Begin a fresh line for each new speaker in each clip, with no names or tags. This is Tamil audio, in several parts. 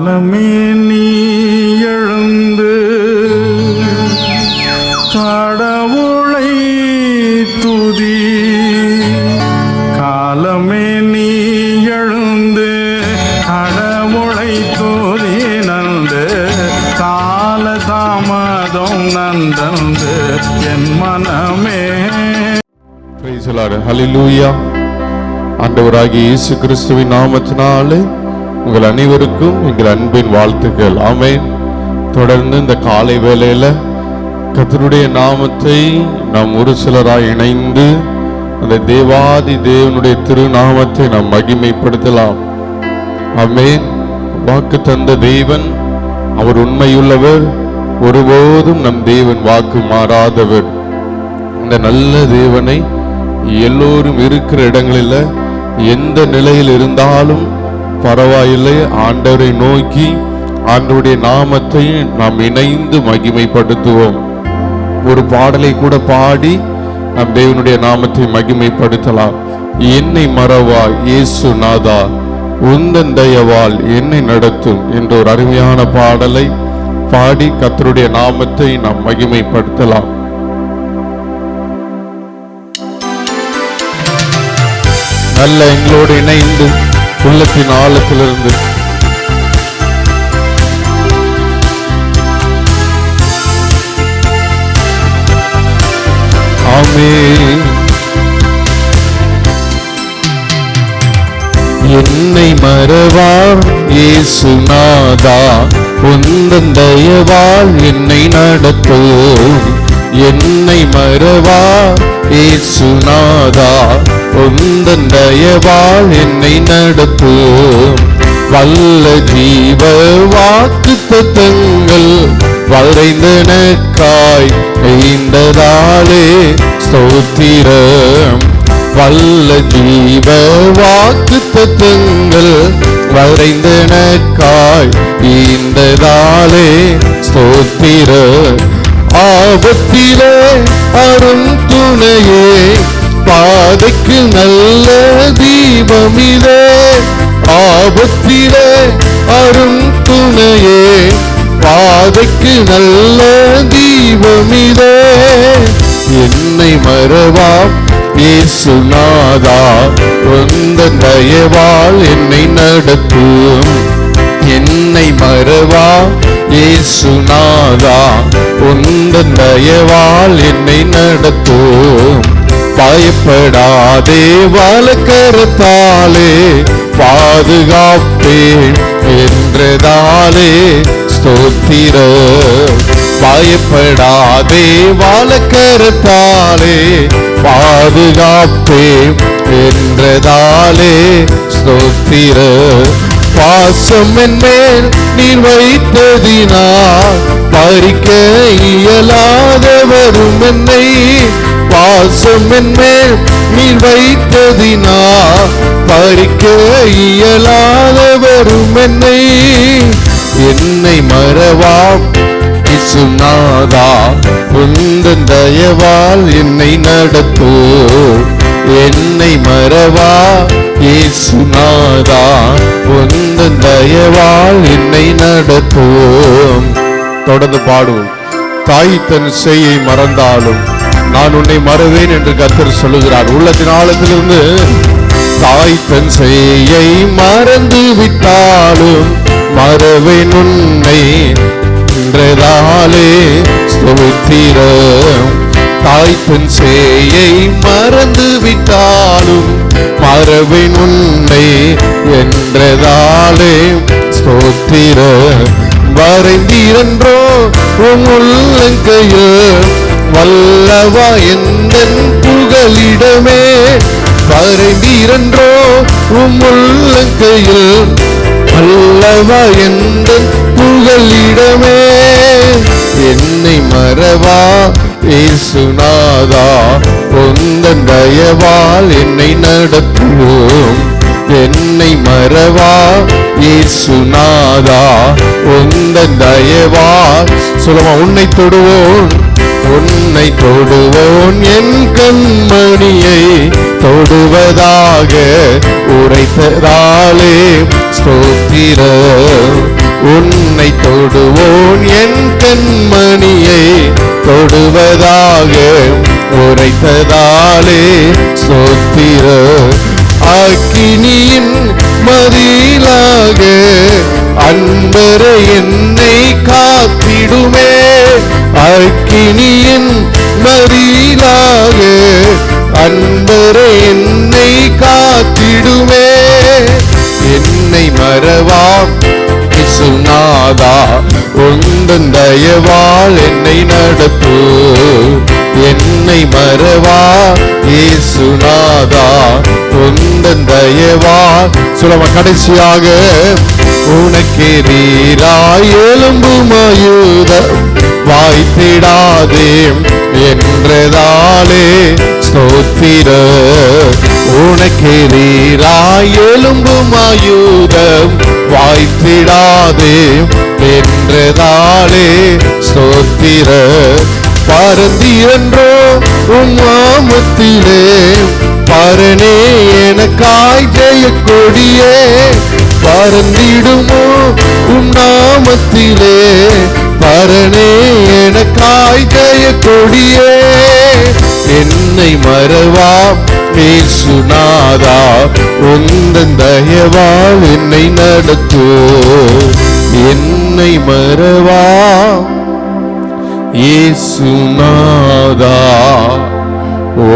காலமே நீ எழுந்து கடவுளை துதி. காலமே நீ எழுந்து கடவுளை துதி நந்து. கால தாமதம் நந்தந்து என் மனமே.
Praise the Lord. Hallelujah. ஆண்டவராகிய இயேசு கிறிஸ்துவின் நாமத்தினாலே உங்கள் அனைவருக்கும் எங்கள் அன்பின் வாழ்த்துக்கள். ஆமென். தொடர்ந்து இந்த காலை வேளையில கர்த்தருடைய நாமத்தை நாம் ஒரு சிலராய் இணைந்து அந்த தேவாதி தேவனுடைய திருநாமத்தை நாம் மகிமைப்படுத்தலாம். ஆமென். வாக்கு தந்த தேவன் அவர் உண்மையுள்ளவர், ஒருபோதும் நம் தேவன் வாக்கு மாறாதவர். அந்த நல்ல தேவனை எல்லோரும் இருக்கிற இடங்களில் எந்த நிலையில் இருந்தாலும் பரவாயில்லை, ஆண்டவரை நோக்கி ஆண்டவருடைய நாமத்தை நாம் இணைந்து மகிமைப்படுத்துவோம். ஒரு பாடலை கூட பாடி நம் தேவனுடைய நாமத்தை மகிமைப்படுத்தலாம். என்னை மறவா இயேசு நாதா, உந்தன் தயவால் என்னை நடத்தும் என்ற ஒரு அருமையான பாடலை பாடி கர்த்தருடைய நாமத்தை நாம் மகிமைப்படுத்தலாம். நல்ல எங்களோடு இணைந்து உள்ளத்தின் ஆழத்திலிருந்து ஆமென். என்னை மறவா இயேசு நாதா, உந்தன் தயவால் என்னை நடத்தும். என்னை மறவா இயேசு நாதா, உந்தன் தயவால் என்னை நடத்தும். வல்ல ஜீவ வாக்கு தத்தங்கள் வளைந்தனக்காய் எய்ந்ததாலே ஸ்தோத்திரம். வல்ல ஜீவ வாக்கு தத்தங்கள் வளைந்தனக்காய் எய்ந்ததாலே ஸ்தோத்திரம். ஆபத்திலே அரும் துணையே, பாதைக்கு நல்ல தீபமிதே. ஆபத்திலே அரும் துணையே, பாதைக்கு நல்ல தீபமிதே. என்னை மறவா இயேசு நாதா, உந்தன் தயவால் என்னை நடத்தும். என்னை மறவா இயேசு நாதா, உந்தன் தயவால் என்னை நடத்தும். பயப்படாதே வலக்கரத்தாலே பாதுகாப்பேன் என்றதாலே ஸ்தோத்திரம். பயப்படாதே வலக்கரத்தாலே பாதுகாப்பேன் என்றதாலே ஸ்தோத்திரம். பாசம் என்மேல் நீர் வைத்ததினால் பறிக்க இயலாதவரும் என்னை. பாசம் என்மேல் நீர் வைத்ததினால் பறிக்க இயலாதவரும் என்னை. என்னை மறவா இயேசு நாதா, உந்தன் தயவால் என்னை நடத்தும். என்னை மறவா இயேசு நாதா, உந்தன் தயவால் என்னை நடத்தும். தொடர்ந்து பாடுவோம். தாய் தன் செய்யை மறந்தாலும் நான் உன்னை மறவேன் என்று கர்த்தர் சொல்லுகிறார். உள்ளத்தின் ஆழத்திலிருந்து தாய் தன் செய்யை மறந்து விட்டாலும் மறவேன் உன்னை என்றதாலே ஸ்தோத்திரம். தாய் தன் செய்யை மறந்து விட்டாலும் மறவேன் உன்னை என்றதாலே ஸ்தோத்திரம். வரைந்தீரன்றோ உம் உள்ளங்கையில் வல்லவா எந்தன் புகலிடமே. வரைந்தீரன்றோ உம் உள்ளங்கையில் வல்லவா எந்தன் புகலிடமே. என்னை மறவா இயேசு நாதா, உந்தன் தயவால் என்னை நடத்தும். என்னை மறவா இயேசு நாதா, உந்தன் தயவால் சொல்லுமா. உன்னை தொடுவோன், உன்னை தொடுவோன், என் கண்மணியை தொடுவதாக உரைத்ததாலே ஸ்தோத்திரம். உன்னை தொடுவோன் என் கண்மணியை தொடுவதாக உரைத்ததாலே ஸ்தோத்திர. அக்கினியின் மதிலாக அன்பரே என்னை காத்திடுமே. அக்கினியின் மதிலாக அன்பரே என்னை காத்திடுமே. என்னை மறவாம் இயேசுநாதா, உந்தன் தயவால் என்னை நடத்து. என்னை மறவா இயேசுநாதா, உந்தன் தயவால். சொல்லுமா கடைசியாக, உனக்கெதிராய் எழும்பும் ஆயுதம் வாய்த்திடாதே என்றதாலே ஸ்தோத்திர. உனக்கெதிராய் எழும்பும் ஆயுதம் வாய்த்திடாதே என்றதாலே ஸ்தோத்திர. பரந்திரன்றோ உம் நாமத்திலே பரனே எனக்காய் ஜெய கொடியே. பரந்திடுமோ உம் நாமத்திலே பரனே எனக்காய் ஜெய கொடியே. என்னை மறவா இயேசுநாதா, உந்தன் தயவால் என்னை நடத்து. என்னை மறவா இயேசுநாதா,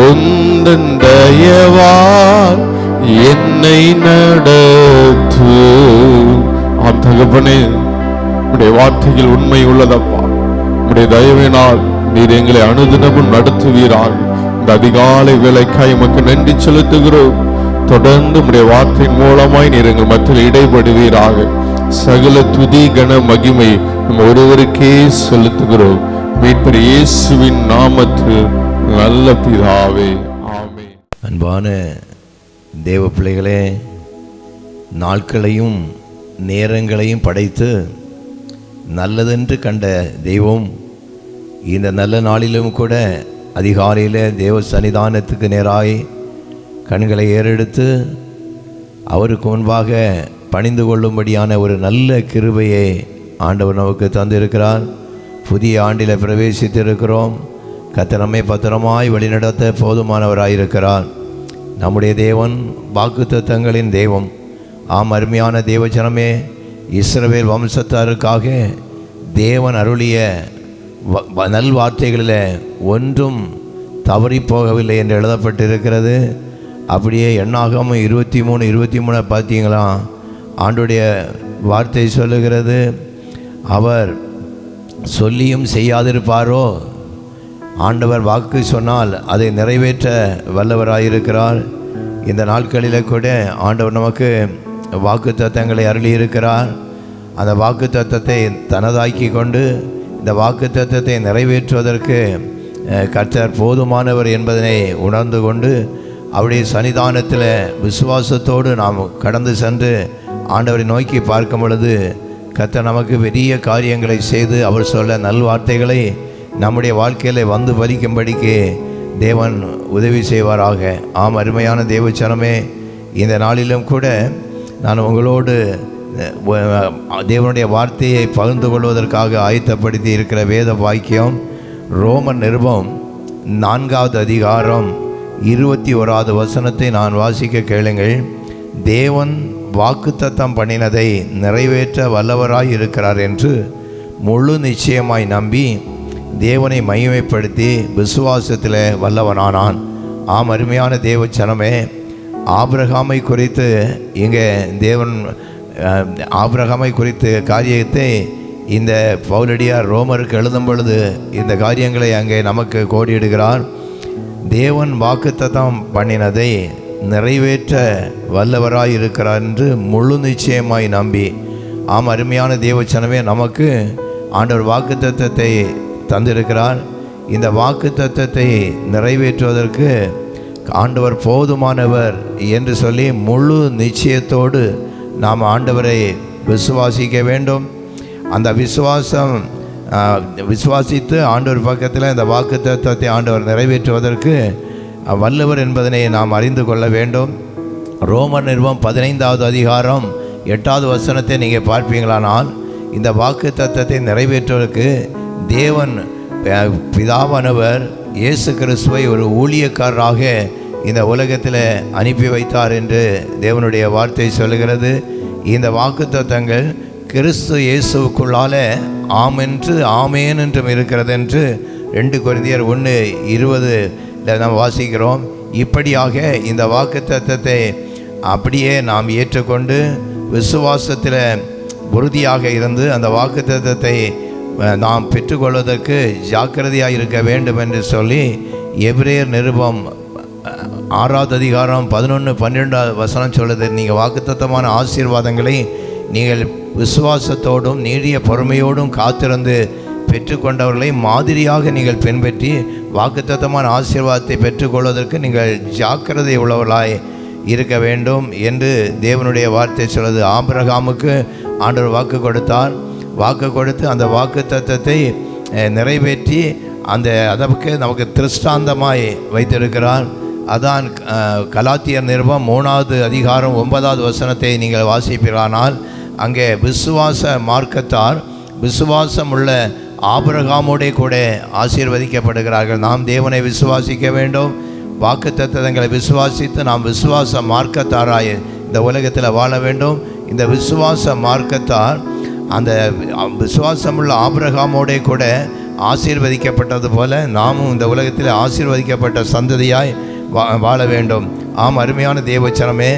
உந்தன் தயவால் என்னை நடத்து. ஆம் தகப்பனே, உடைய வார்த்தையில் உண்மை உள்ளதப்பா. உடைய தயவினால் நீர் எங்களை அனுதினமும் நடத்துவீராக. இந்த அதிகாலை வேலைக்காய் எமக்கு நன்றி செலுத்துகிறோம். தொடர்ந்து உடைய வார்த்தையின் மூலமாய் நீர் எங்கள் மத்தியில் இடைபடுவீராக. சகல துதி கன மகிமை நம் ஒருவருக்கே செலுத்துகிறோம். மீட்பர் இயேசுவின் நாமத்தில் நல்ல பிதாவே, ஆமென்.
அன்பான தேவ பிள்ளைகளே, நாட்களையும் நேரங்களையும் படைத்து நல்லதென்று கண்ட தெய்வம் இந்த நல்ல நாளிலும் கூட அதிகாலையில் தேவ சன்னிதானத்துக்கு நேராய் கண்களை ஏறெடுத்து அவருக்கு முன்பாக பணிந்து கொள்ளும்படியான ஒரு நல்ல கிருபையை ஆண்டவர் நமக்கு தந்திருக்கிறார். புதிய ஆண்டில் பிரவேசித்திருக்கிறோம். கர்த்தர் நம்மை பத்திரமாய் வழிநடத்த போதுமானவராயிருக்கிறார். நம்முடைய தேவன் வாக்குத்தத்தங்களின் தெய்வம். ஆம் அருமையான தேவஜனமே, இஸ்ரவேல் வம்சத்தாருக்காக தேவன் அருளிய நல்வார்த்தைகளில் ஒன்றும் தவறி போகவில்லை என்று எழுதப்பட்டிருக்கிறது. அப்படியே எண்ணாகமம் 23:23 பார்த்தீங்களா? ஆண்டுடைய வார்த்தை சொல்லுகிறது, அவர் சொல்லியும் செய்யாதிருப்பாரோ? ஆண்டவர் வாக்கு சொன்னால் அதை நிறைவேற்ற வல்லவராயிருக்கிறார். இந்த நாட்களில் கூட ஆண்டவர் நமக்கு வாக்கு தத்தங்களை அருளியிருக்கிறார். அந்த வாக்கு தத்தத்தை தனதாக்கி கொண்டு இந்த வாக்கு தத்தத்தை நிறைவேற்றுவதற்கு கர்த்தர் போதுமானவர் என்பதனை உணர்ந்து கொண்டு அவருடைய சன்னிதானத்தில் விசுவாசத்தோடு நாம் கடந்து சென்று ஆண்டவரை நோக்கி பார்க்கும் பொழுது கர்த்தர் நமக்கு பெரிய காரியங்களை செய்து அவர் சொல்ல நல்வார்த்தைகளை நம்முடைய வாழ்க்கையில் வந்து பலிக்கும்படிக்கு தேவன் உதவி செய்வாராக. ஆம் அருமையான தேவச்சனமே, இந்த நாளிலும் கூட நான் உங்களோடு தேவனுடைய வார்த்தையை பகிர்ந்து கொள்வதற்காக ஆயத்தப்படுத்தி இருக்கிற வேத வாக்கியம் ரோமன் நிருபம் 4வது அதிகாரம் 21வது வசனத்தை நான் வாசிக்க கேளுங்கள். தேவன் வாக்குத்தத்தம் பண்ணினதை நிறைவேற்ற வல்லவராய் இருக்கிறார் என்று முழு நிச்சயமாய் நம்பி தேவனை மகிமைப்படுத்தி விசுவாசத்தில் வல்லவனானான். ஆம் அருமையான தேவச்சனமே, ஆபிரகாமை குறித்து இங்கே தேவன் ஆபிரகாமை குறித்து காரியத்தை இந்த பவுலடியார் ரோமருக்கு எழுதும் பொழுது இந்த காரியங்களை அங்கே நமக்கு கோடியிடுகிறார். தேவன் வாக்குத்தத்தம் பண்ணினதை நிறைவேற்ற வல்லவராய் இருக்கிறார் என்று முழு நிச்சயமாய் நம்பி. ஆம் அருமையான தேவச்சனமே, நமக்கு ஆண்டவர் வாக்குத்தத்தத்தை தந்திருக்கிறார். இந்த வாக்குத்தத்தத்தை நிறைவேற்றுவதற்கு ஆண்டவர் போதுமானவர் என்று சொல்லி முழு நிச்சயத்தோடு நாம் ஆண்டவரை விசுவாசிக்க வேண்டும். அந்த விசுவாசித்து ஆண்டவர் பக்கத்தில் இந்த வாக்குத்தத்தத்தை ஆண்டவர் நிறைவேற்றுவதற்கு வல்லவர் என்பதனை நாம் அறிந்து கொள்ள வேண்டும். ரோமர் நிருபம் 15வது அதிகாரம் 8வது வசனத்தை நீங்கள் பார்ப்பீங்களானால், இந்த வாக்கு தத்தத்தை நிறைவேற்றுவதற்கு தேவன் பிதாவானவர் இயேசு கிறிஸ்துவை ஒரு ஊழியக்காரராக இந்த உலகத்தில் அனுப்பி வைத்தார் என்று தேவனுடைய வார்த்தை சொல்கிறது. இந்த வாக்குத்தத்தங்கள் கிறிஸ்து இயேசுக்குள்ளால ஆமென்று ஆமேன் என்றும் இருக்கிறது என்று 2 கொரிந்தியர் 1:20 நாம் வாசிக்கிறோம். இப்படியாக இந்த வாக்குத்தத்தத்தை அப்படியே நாம் ஏற்றுக்கொண்டு விசுவாசத்தில் உறுதியாக இருந்து அந்த வாக்குத்தத்தத்தை நாம் பெற்றுக்கொள்வதற்கு ஜாக்கிரதையாக இருக்க வேண்டும் என்று சொல்லி எபிரேயர் நிருபம் 6வது அதிகாரம் 11-12 சொல்லுது. நீங்கள் வாக்குத்தத்தமான ஆசீர்வாதங்களை நீங்கள் விசுவாசத்தோடும் நீடிய பொறுமையோடும் காத்திருந்து பெற்றுக்கொண்டவர்களை மாதிரியாக நீங்கள் பின்பற்றி வாக்குத்தத்தமான ஆசீர்வாதத்தை பெற்றுக்கொள்வதற்கு நீங்கள் ஜாக்கிரதை உள்ளவர்களாய் இருக்க வேண்டும் என்று தேவனுடைய வார்த்தை சொல்லுது. ஆபிரகாமுக்கு ஆண்டவர் வாக்கு கொடுத்தார். வாக்கு கொடுத்து அந்த வாக்கு தத்தத்தை நிறைவேற்றி அதற்கு நமக்கு திருஷ்டாந்தமாய் வைத்திருக்கிறார். அதான் கலாத்தியர் நிருபம் 3வது அதிகாரம் 9வது வசனத்தை நீங்கள் வாசிப்பீரானால் அங்கே விசுவாச மார்க்கத்தார் விசுவாசம் உள்ள ஆபிரகாமோடே கூட ஆசீர்வதிக்கப்படுகிறார்கள். நாம் தேவனை விசுவாசிக்க வேண்டும். வாக்கு தத்தங்களை விசுவாசித்து நாம் விசுவாச மார்க்கத்தாராய் இந்த உலகத்தில் வாழ வேண்டும். இந்த விசுவாச மார்க்கத்தார் அந்த விசுவாசமுள்ள ஆபிரகாமோடே கூட ஆசீர்வதிக்கப்பட்டது போல நாமும் இந்த உலகத்தில் ஆசீர்வதிக்கப்பட்ட சந்ததியாய் வாழ வேண்டும். ஆம், அருமையான தேவச்சனமே,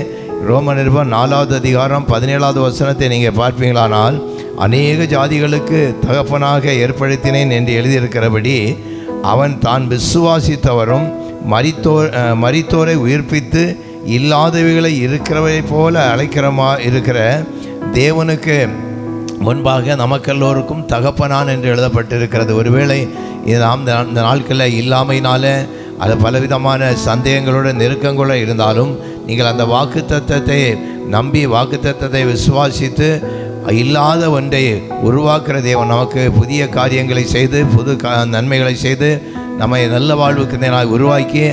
ரோம நிருபம் 4வது அதிகாரம் 17வது வசனத்தை நீங்கள் பார்ப்பீங்களானால் அநேக ஜாதிகளுக்கு தகப்பனாக ஏற்படுத்தினேன் என்று எழுதியிருக்கிறபடி அவன் தான் விசுவாசித்தவரும் மரித்தோரை உயிர்ப்பித்து இல்லாதவைகளை இருக்கிறவை போல இருக்கிற தேவனுக்கு முன்பாக நமக்கெல்லோருக்கும் தகப்பனான் என்று எழுதப்பட்டிருக்கிறது. ஒருவேளை இது நாம் இந்த நாட்களில் இல்லாமையினால அது பலவிதமான சந்தேகங்களோட நெருக்கங்களோட இருந்தாலும் நீங்கள் அந்த வாக்குத்தத்தத்தை நம்பி வாக்குத்தத்தத்தை விசுவாசித்து இல்லாத ஒன்றை உருவாக்குற தேவன் நமக்கு புதிய காரியங்களை செய்து புது நன்மைகளை செய்து நம்மை நல்ல வாழ்வுக்கு உருவாக்கி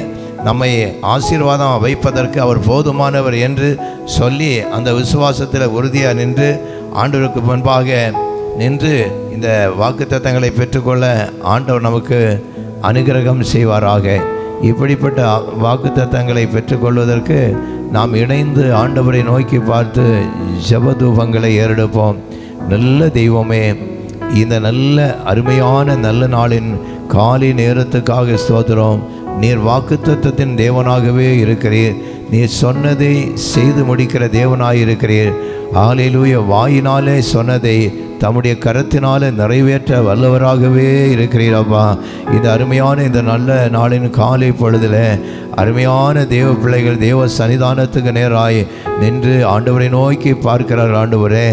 நம்மை ஆசீர்வாதம் வைப்பதற்கு அவர் போதுமானவர் என்று சொல்லி அந்த விசுவாசத்தில் உறுதியாக நின்று ஆண்டவருக்கு முன்பாக நின்று இந்த வாக்குத்தத்தங்களை பெற்றுக்கொள்ள ஆண்டவர் நமக்கு அனுகிரகம் செய்வாராக. இப்படிப்பட்ட வாக்குத்தத்தங்களை பெற்றுக்கொள்வதற்கு நாம் இணைந்து ஆண்டவரை நோக்கி பார்த்து ஜெபதூபங்களை ஏறெடுப்போம். நல்ல தெய்வமே, இந்த நல்ல அருமையான நல்ல நாளின் காலை நேரத்துக்காக ஸ்தோத்திரம். நீர் வாக்குத்தத்தத்தின் தேவனாகவே இருக்கிறீர். நீர் சொன்னதை செய்து முடிக்கிற தேவனாயிருக்கிறீர். ஹல்லேலூயா. வாயினாலே சொன்னதை தம்முடைய கரத்தினால நிறைவேற்ற வல்லவராகவே இருக்கிறீரப்பா. இந்த அருமையான இந்த நல்ல நாளின் காலை பொழுதில் அருமையான தேவ பிள்ளைகள் தேவ சன்னிதானத்துக்கு நேராய் நின்று ஆண்டவரை நோக்கி பார்க்கிறார். ஆண்டவரே,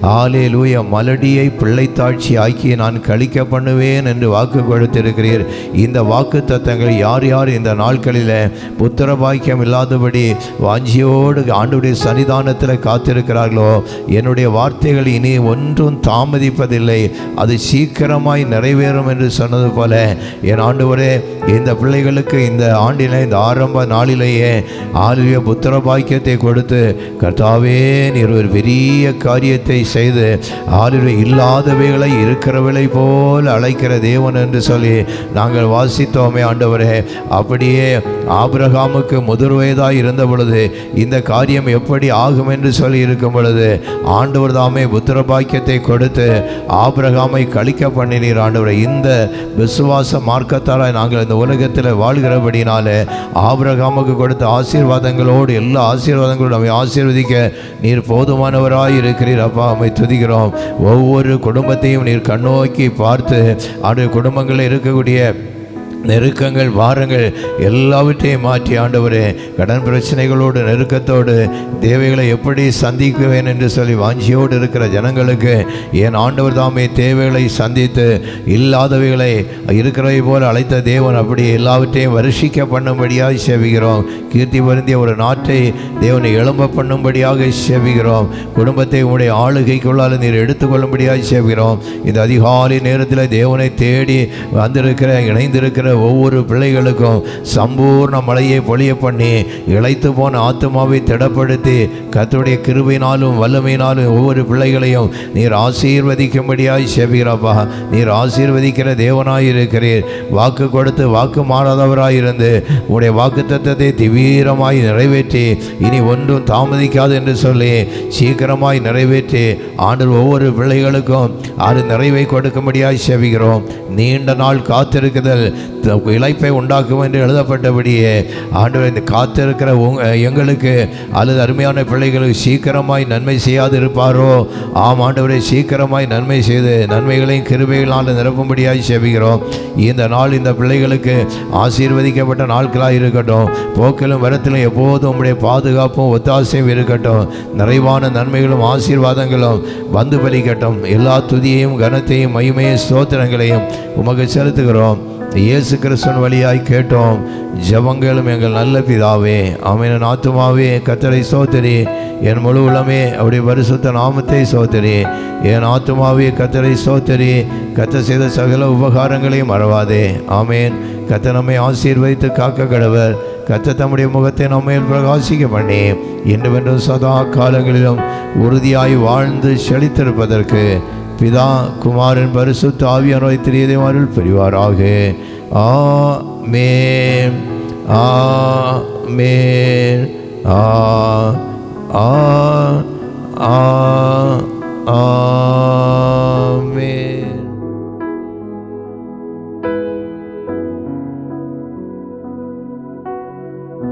ஹல்லேலூயா, மலடியை பிள்ளைத்தாட்சி ஆக்கி நான் கழிக்க பண்ணுவேன் என்று வாக்கு கொடுத்திருக்கிறீர். இந்த வாக்கு தத்தங்கள் யார் யார் இந்த நாட்களில் புத்திர பாக்கியம் இல்லாதபடி வாஞ்சியோடு ஆண்டவருடைய சன்னிதானத்தில் காத்திருக்கிறார்களோ, என்னுடைய வார்த்தைகள் இனி ஒன்றும் தாமதிப்பதில்லை, அது சீக்கிரமாய் நிறைவேறும் என்று சொன்னது போல என் ஆண்டவரே, இந்த பிள்ளைகளுக்கு இந்த ஆண்டில் இந்த ஆரம்ப நாளிலேயே ஆளுடைய புத்திர பாக்கியத்தை கொடுத்து கர்த்தாவே நீர் ஒரு பெரிய காரியத்தை செய்து ஆளுடைய இல்லாதவைகளை இருக்கிறவளை போல் அழைக்கிற தேவன் என்று சொல்லி நாங்கள் வாசித்தோமே. ஆண்டவரே, அப்படியே ஆபிரகாமுக்கு முதிர் வயதாய் இருந்த பொழுது இந்த காரியம் எப்படி ஆகும் என்று சொல்லி இருக்கும் பொழுது ஆண்டவர் தாமே புத்திர பாக்கியத்தை கொடுத்து ஆபிரகாமை கழிக்க பண்ணினீர். ஆண்டவரை, இந்த விசுவாச மார்க்கத்தாராய் நாங்கள் இந்த உலகத்தில் வாழ்கிறபடினாலே ஆபிரகாமுக்கு கொடுத்த ஆசீர்வாதங்களோடு எல்லா ஆசீர்வாதங்களோடு நம்மை ஆசீர்வதிக்க நீர் போதுமானவராய் இருக்கிறீர். அப்பா, நம்மை துதிக்கிறோம். ஒவ்வொரு குடும்பத்தையும் நீர் கண்ணோக்கி பார்த்து அவருடைய குடும்பங்களில் இருக்கக்கூடிய நெருக்கங்கள் வாரங்கள் எல்லாவற்றையும் மாற்றி ஆண்டவரே, கடன் பிரச்சனைகளோடு நெருக்கத்தோடு தேவைகளை எப்படி சந்திக்குவேன் என்று சொல்லி வாஞ்சியோடு இருக்கிற ஜனங்களுக்கு என் ஆண்டவர் தாமே தேவைகளை சந்தித்து இல்லாதவைகளை இருக்கிறவை போல் அழைத்த தேவன் அப்படி எல்லாவற்றையும் வருஷிக்க பண்ணும்படியாக சேவிக்கிறோம். கீர்த்தி வருந்திய ஒரு நாட்டை தேவனை எழும்ப பண்ணும்படியாக சேவிக்கிறோம். குடும்பத்தை உங்களுடைய ஆளுகைக்குள்ளால் நீர் எடுத்துக்கொள்ளும்படியாக சேவிக்கிறோம். இந்த அதிகாலை நேரத்தில் தேவனை தேடி வந்திருக்கிற இணைந்திருக்கிற ஒவ்வொரு பிள்ளைகளுக்கும் சம்பூர்ண மழையை பொழிய பண்ணி இளைத்து போன ஆத்துமாவை திடப்படுத்தி கர்த்தருடைய கிருபையினாலும் வல்லமையினாலும் ஒவ்வொரு பிள்ளைகளையும் நீர் ஆசீர்வதிக்கும்படியாய் செபிக்கிறப்பா. நீர் ஆசீர்வதிக்கிற தேவனாய் இருக்கிறீர். வாக்கு கொடுத்து வாக்கு மாறாதவராயிருந்து உடைய வாக்கு தத்தத்தை தீவிரமாய் நிறைவேற்றி இனி ஒன்றும் தாமதிக்காது என்று சொல்லி சீக்கிரமாய் நிறைவேற்றி ஆண்டவர் ஒவ்வொரு பிள்ளைகளுக்கும் அது நிறைவை கொடுக்கும்படியாய் செபிக்கிறோம். நீண்ட நாள் காத்திருக்குதல் இளைப்பை உண்டாக்கும் என்று எழுதப்பட்டபடியே ஆண்டவர் இந்த காத்திருக்கிற எங்களுக்கு அல்லது அருமையான பிள்ளைகளுக்கு சீக்கிரமாய் நன்மை செய்யாது இருப்பாரோ? ஆம் ஆண்டவரை சீக்கிரமாய் நன்மை செய்து நன்மைகளையும் கிருபைகளால் நிரப்பும்படியாய் செபிக்கிறோம். இந்த நாள் இந்த பிள்ளைகளுக்கு ஆசீர்வதிக்கப்பட்ட நாட்களாக இருக்கட்டும். போக்கிலும் வரத்திலும் எப்போதும் உங்களுடைய பாதுகாப்பும் ஒத்தாசையும் இருக்கட்டும். நிறைவான நன்மைகளும் ஆசீர்வாதங்களும் வந்து பலிக்கட்டும். எல்லா துதியையும் கனத்தையும் மகிமையும் ஸ்தோத்திரங்களையும் உமக்கு செலுத்துகிறோம். இயேசு கிறிஸ்துவின் வழியாய் கேட்டோம் ஜெபங்களும் எங்கள் நல்ல பிதாவே. ஆமென். ஆத்துமாவே கர்த்தரை ஸ்தோத்திரி, என் முழு உளமே அவருடைய பரிசுத்த நாமத்தை ஸ்தோத்திரி. என் ஆத்துமாவே கர்த்தரை ஸ்தோத்திரி, கர்த்தர் செய்த சகல உபகாரங்களையும் மறவாதே. ஆமென். கர்த்தர் நம்மை ஆசீர்வதித்து காக்க கடவர். கர்த்தர் தம்முடைய முகத்தை நம்மேல் பிரகாசிக்க பண்ணி இன்றுவென்றும் சதா காலங்களிலும் உறுதியாய் வாழ்ந்து செழித்திருப்பதற்கு பிதா குமாரன் பரிசுத்த ஆவியானவரை திரியதையும் அருள் புரிவாராக. ஆமென். ஆமென்.